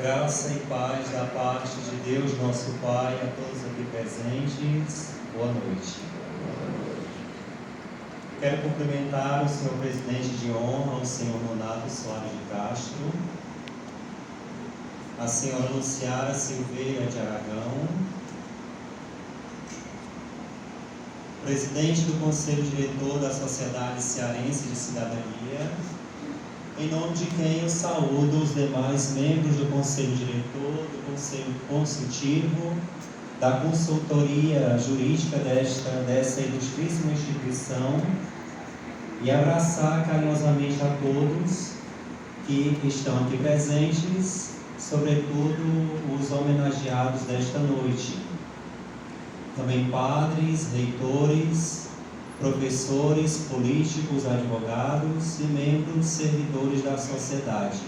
Graça e paz da parte de Deus, nosso Pai, a todos aqui presentes. Boa noite. Quero cumprimentar o senhor presidente de honra, o senhor Nonato Soares de Castro, a senhora Luciara Silveira de Aragão, presidente do Conselho Diretor da Sociedade Cearense de Cidadania, em nome de quem eu saúdo os demais membros do Conselho Diretor, do Conselho Consultivo, da consultoria jurídica dessa ilustríssima instituição, e abraçar carinhosamente a todos que estão aqui presentes, sobretudo os homenageados desta noite. Também padres, reitores, professores, políticos, advogados e membros servidores da sociedade,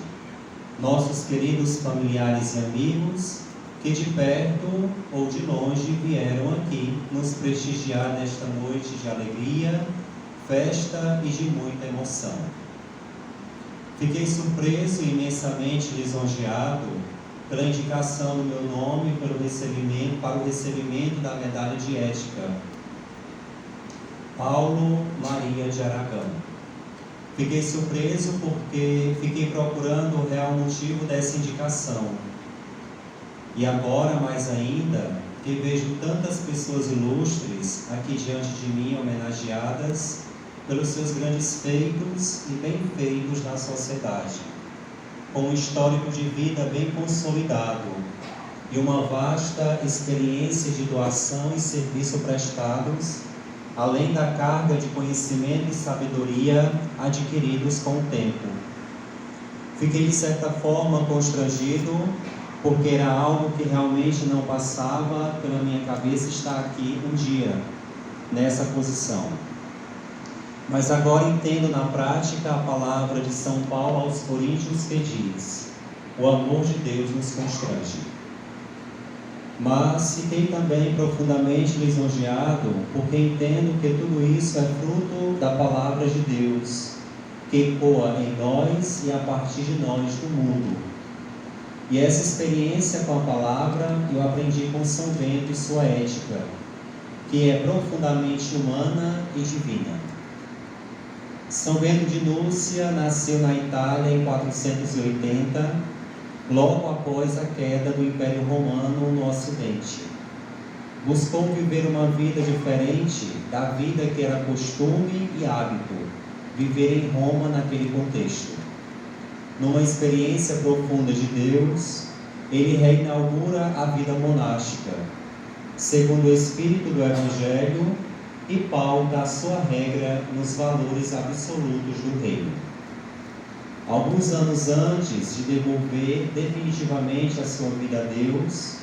nossos queridos familiares e amigos que de perto ou de longe vieram aqui nos prestigiar nesta noite de alegria, festa e de muita emoção. Fiquei surpreso e imensamente lisonjeado pela indicação do meu nome para o recebimento da medalha de ética Paulo Maria de Aragão. Fiquei surpreso porque fiquei procurando o real motivo dessa indicação. E agora, mais ainda, que vejo tantas pessoas ilustres aqui diante de mim homenageadas pelos seus grandes feitos e bem-feitos na sociedade, com um histórico de vida bem consolidado e uma vasta experiência de doação e serviço prestados, além da carga de conhecimento e sabedoria adquiridos com o tempo. Fiquei de certa forma constrangido, porque era algo que realmente não passava pela minha cabeça estar aqui um dia, nessa posição. Mas agora entendo na prática a palavra de São Paulo aos Coríntios que diz: o amor de Deus nos constrange. Mas fiquei também profundamente lisonjeado, porque entendo que tudo isso é fruto da palavra de Deus, que ecoa em nós e a partir de nós do mundo. E essa experiência com a palavra eu aprendi com São Bento e sua ética, que é profundamente humana e divina. São Bento de Núrcia nasceu na Itália em 480, logo após a queda do Império Romano no Ocidente. Buscou viver uma vida diferente da vida que era costume e hábito, viver em Roma naquele contexto. Numa experiência profunda de Deus, ele reinaugura a vida monástica, segundo o espírito do Evangelho, e pauta a sua regra nos valores absolutos do reino. Alguns anos antes de devolver definitivamente a sua vida a Deus,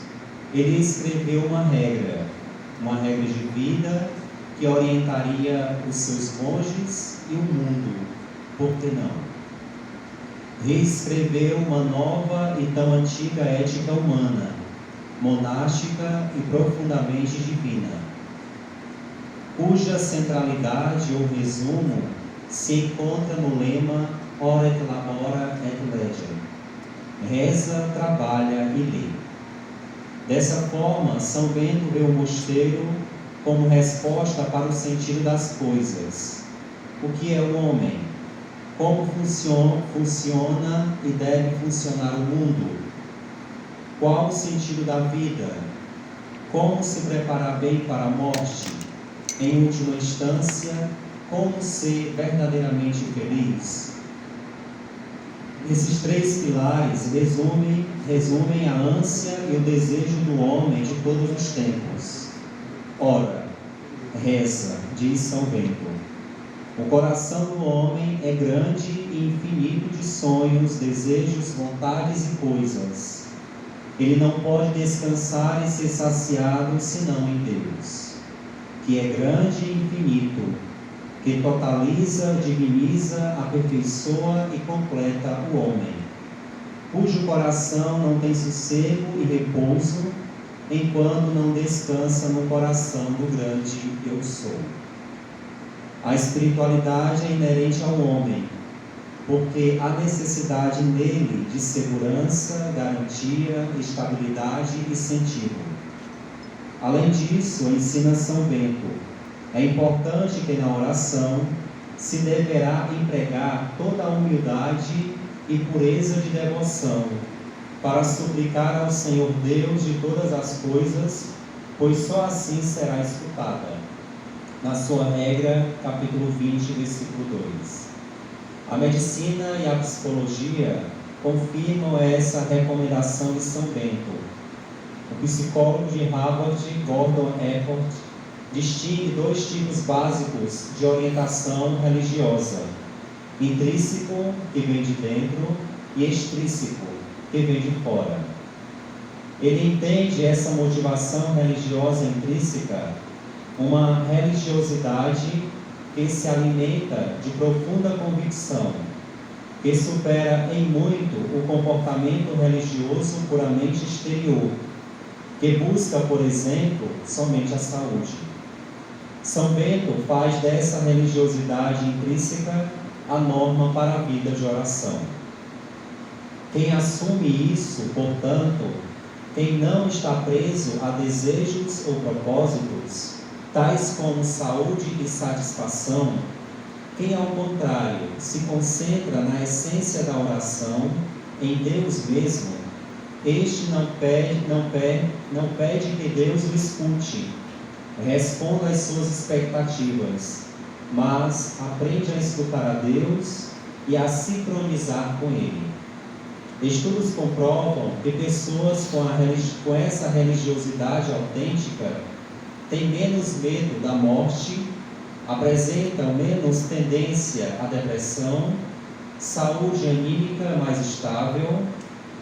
ele escreveu uma regra de vida que orientaria os seus monges e o mundo, por que não? Reescreveu uma nova e tão antiga ética humana, monástica e profundamente divina, cuja centralidade ou resumo se encontra no lema Ora et labora et legem. Reza, trabalha e lê. Dessa forma, São Bento vê o mosteiro como resposta para o sentido das coisas. O que é o homem? Como funciona e deve funcionar o mundo? Qual o sentido da vida? Como se preparar bem para a morte? Em última instância, como ser verdadeiramente feliz? Esses três pilares resumem a ânsia e o desejo do homem de todos os tempos. Ora, reza, diz São Bento. O coração do homem é grande e infinito de sonhos, desejos, vontades e coisas. Ele não pode descansar e ser saciado senão em Deus, que é grande e infinito, que totaliza, diviniza, aperfeiçoa e completa o homem, cujo coração não tem sossego e repouso, enquanto não descansa no coração do grande Eu Sou. A espiritualidade é inerente ao homem, porque há necessidade nele de segurança, garantia, estabilidade e sentido. Além disso, ensina São Bento, é importante que na oração se deverá empregar toda a humildade e pureza de devoção, para suplicar ao Senhor Deus de todas as coisas, pois só assim será escutada. Na sua regra, capítulo 20, versículo 2. A medicina e a psicologia confirmam essa recomendação de São Bento. O psicólogo de Harvard, Gordon Efford, distingue dois tipos básicos de orientação religiosa: intrínseco, que vem de dentro, e extrínseco, que vem de fora. Ele entende essa motivação religiosa intrínseca, uma religiosidade que se alimenta de profunda convicção, que supera em muito o comportamento religioso puramente exterior, que busca, por exemplo, somente a saúde. São Bento faz dessa religiosidade intrínseca a norma para a vida de oração. Quem assume isso, portanto, quem não está preso a desejos ou propósitos, tais como saúde e satisfação, quem, ao contrário, se concentra na essência da oração, em Deus mesmo, este não pede que Deus o escute, responda às suas expectativas, mas aprende a escutar a Deus e a sincronizar com Ele. Estudos comprovam que pessoas com essa religiosidade autêntica têm menos medo da morte, apresentam menos tendência à depressão, saúde anímica mais estável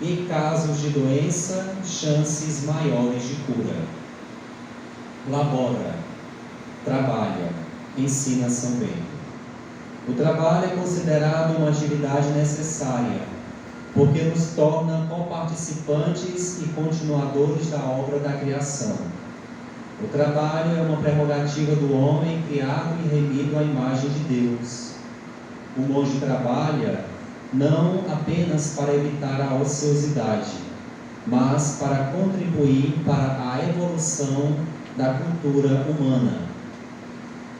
e, casos de doença, chances maiores de cura. Labora, trabalha, ensina São Bento. O trabalho é considerado uma atividade necessária, porque nos torna coparticipantes e continuadores da obra da criação. O trabalho é uma prerrogativa do homem criado e remido à imagem de Deus. O monge trabalha não apenas para evitar a ociosidade, mas para contribuir para a evolução da cultura humana.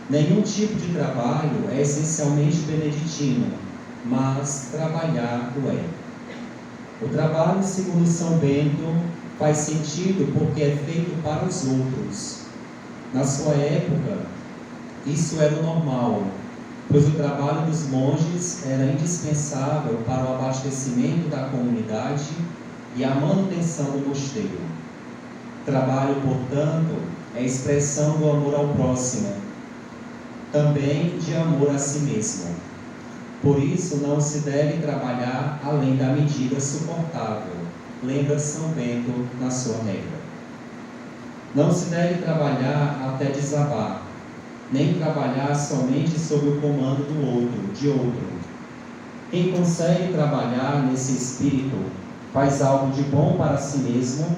Nenhum tipo de trabalho é essencialmente beneditino, mas trabalhar o é. O trabalho, segundo São Bento, faz sentido porque é feito para os outros. Na sua época, isso era o normal, pois o trabalho dos monges era indispensável para o abastecimento da comunidade e a manutenção do mosteiro. Trabalho, portanto, é expressão do amor ao próximo, também de amor a si mesmo. Por isso, não se deve trabalhar além da medida suportável, lembra São Bento na sua regra. Não se deve trabalhar até desabar, nem trabalhar somente sob o comando de outro. Quem consegue trabalhar nesse espírito faz algo de bom para si mesmo,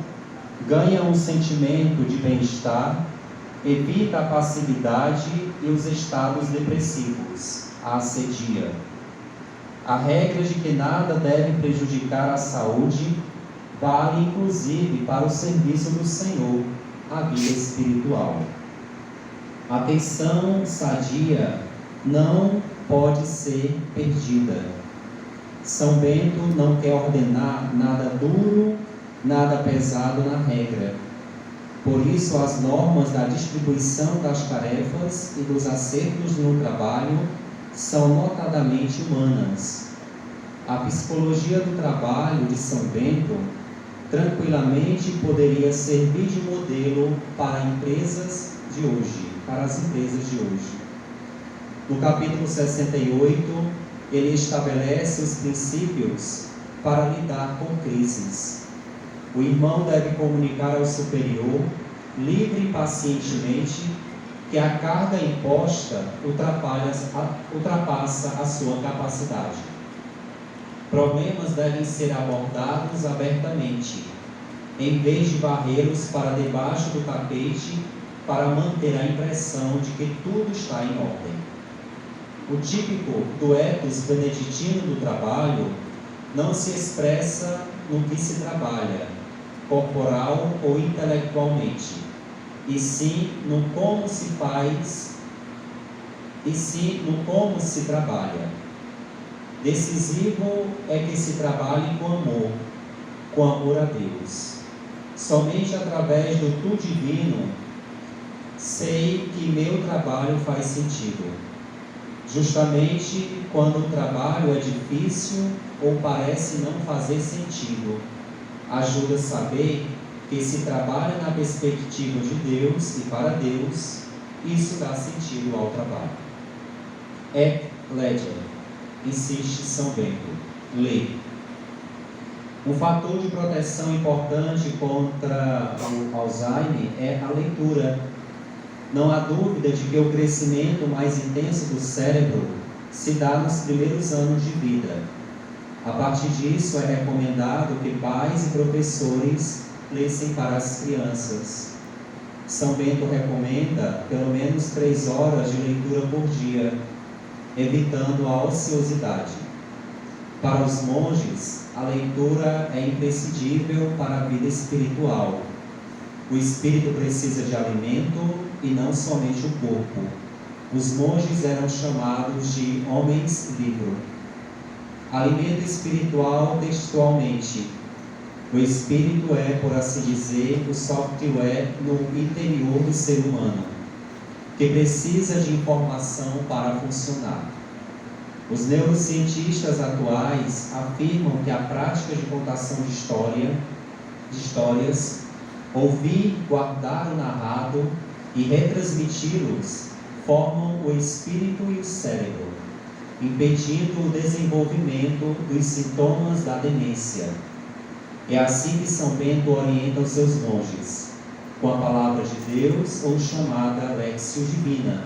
ganha um sentimento de bem-estar, evita a passividade e os estados depressivos, a assedia. A regra de que nada deve prejudicar a saúde vale inclusive para o serviço do Senhor, a vida espiritual. A atenção sadia não pode ser perdida. São Bento não quer ordenar nada duro, nada pesado na regra. Por isso, as normas da distribuição das tarefas e dos acertos no trabalho são notadamente humanas. A psicologia do trabalho de São Bento tranquilamente poderia servir de modelo para empresas de hoje, para as empresas de hoje. No capítulo 68, ele estabelece os princípios para lidar com crises. O irmão deve comunicar ao superior, livre e pacientemente, que a carga imposta ultrapassa a sua capacidade. Problemas devem ser abordados abertamente, em vez de varrê-los para debaixo do tapete, para manter a impressão de que tudo está em ordem. O típico do ethos beneditino do trabalho não se expressa no que se trabalha, corporal ou intelectualmente, e sim no como se faz, e sim no como se trabalha. Decisivo é que se trabalhe com amor a Deus. Somente através do tu divino sei que meu trabalho faz sentido. Justamente quando o trabalho é difícil ou parece não fazer sentido, ajuda a saber que se trabalha na perspectiva de Deus e para Deus, isso dá sentido ao trabalho. Ledger, insiste São Bento, lê. Um fator de proteção importante contra o Alzheimer é a leitura. Não há dúvida de que o crescimento mais intenso do cérebro se dá nos primeiros anos de vida. A partir disso, é recomendado que pais e professores lessem para as crianças. São Bento recomenda pelo menos 3 horas de leitura por dia, evitando a ociosidade. Para os monges, a leitura é imprescindível para a vida espiritual. O espírito precisa de alimento e não somente o corpo. Os monges eram chamados de homens-livro. Alimento espiritual textualmente. O espírito é, por assim dizer, o software no interior do ser humano, que precisa de informação para funcionar. Os neurocientistas atuais afirmam que a prática de contação de histórias, ouvir, guardar o narrado e retransmiti-los formam o espírito e o cérebro, impedindo o desenvolvimento dos sintomas da demência. É assim que São Bento orienta os seus monges, com a palavra de Deus ou chamada Lexio Divina.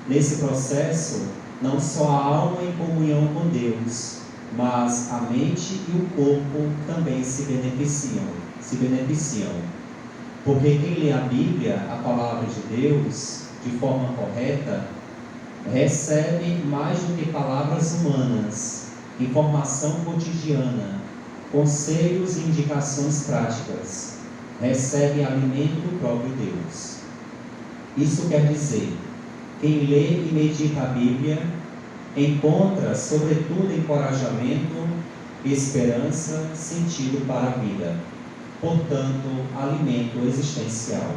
Nesse processo, não só a alma em comunhão com Deus, mas a mente e o corpo também se beneficiam. Porque quem lê a Bíblia, a palavra de Deus, de forma correta, recebe mais do que palavras humanas, informação cotidiana, conselhos e indicações práticas. Recebe alimento do próprio Deus. Isso quer dizer, quem lê e medita a Bíblia encontra, sobretudo, encorajamento, esperança, sentido para a vida. Portanto, alimento existencial.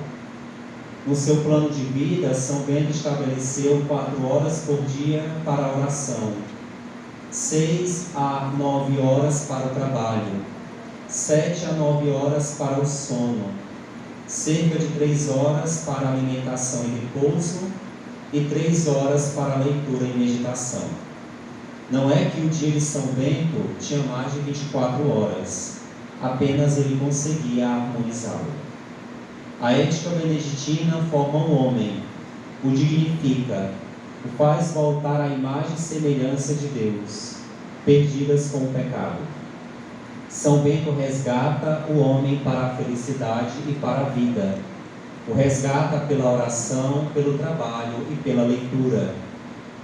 No seu plano de vida, São Bento estabeleceu 4 horas por dia para a oração, 6 a 9 horas para o trabalho, 7 a 9 horas para o sono, cerca de 3 horas para a alimentação e repouso e 3 horas para a leitura e meditação. Não é que o dia de São Bento tinha mais de 24 horas, apenas ele conseguia harmonizá-lo. A ética beneditina forma o homem, o dignifica, o faz voltar à imagem e semelhança de Deus, perdidas com o pecado. São Bento resgata o homem para a felicidade e para a vida. O resgata pela oração, pelo trabalho e pela leitura,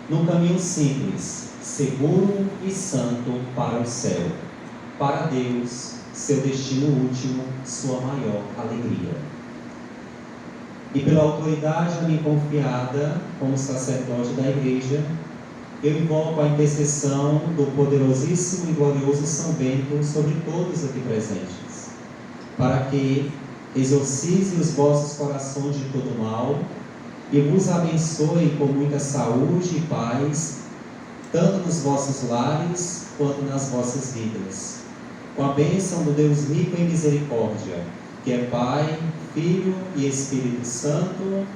num caminho simples, seguro e santo para o céu. Para Deus, seu destino último, sua maior alegria. E pela autoridade a mim confiada, como sacerdote da Igreja, eu invoco a intercessão do poderosíssimo e glorioso São Bento sobre todos aqui presentes, para que exorcize os vossos corações de todo mal e vos abençoe com muita saúde e paz, tanto nos vossos lares quanto nas vossas vidas. Com a bênção do Deus rico em misericórdia, que é Pai, Filho e Espírito Santo.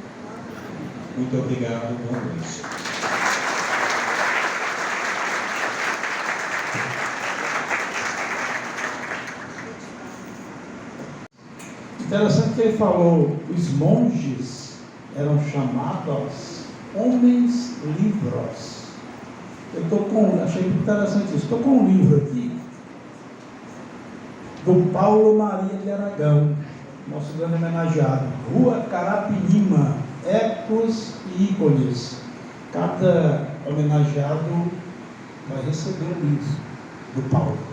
Muito obrigado, boa noite. Interessante que ele falou, os monges eram chamados homens livros. Achei muito interessante isso. Estou com um livro aqui, do Paulo Maria de Aragão, nosso grande homenageado, Rua Carapinima, Ecos e Ícones. Cada homenageado vai receber isso do Paulo.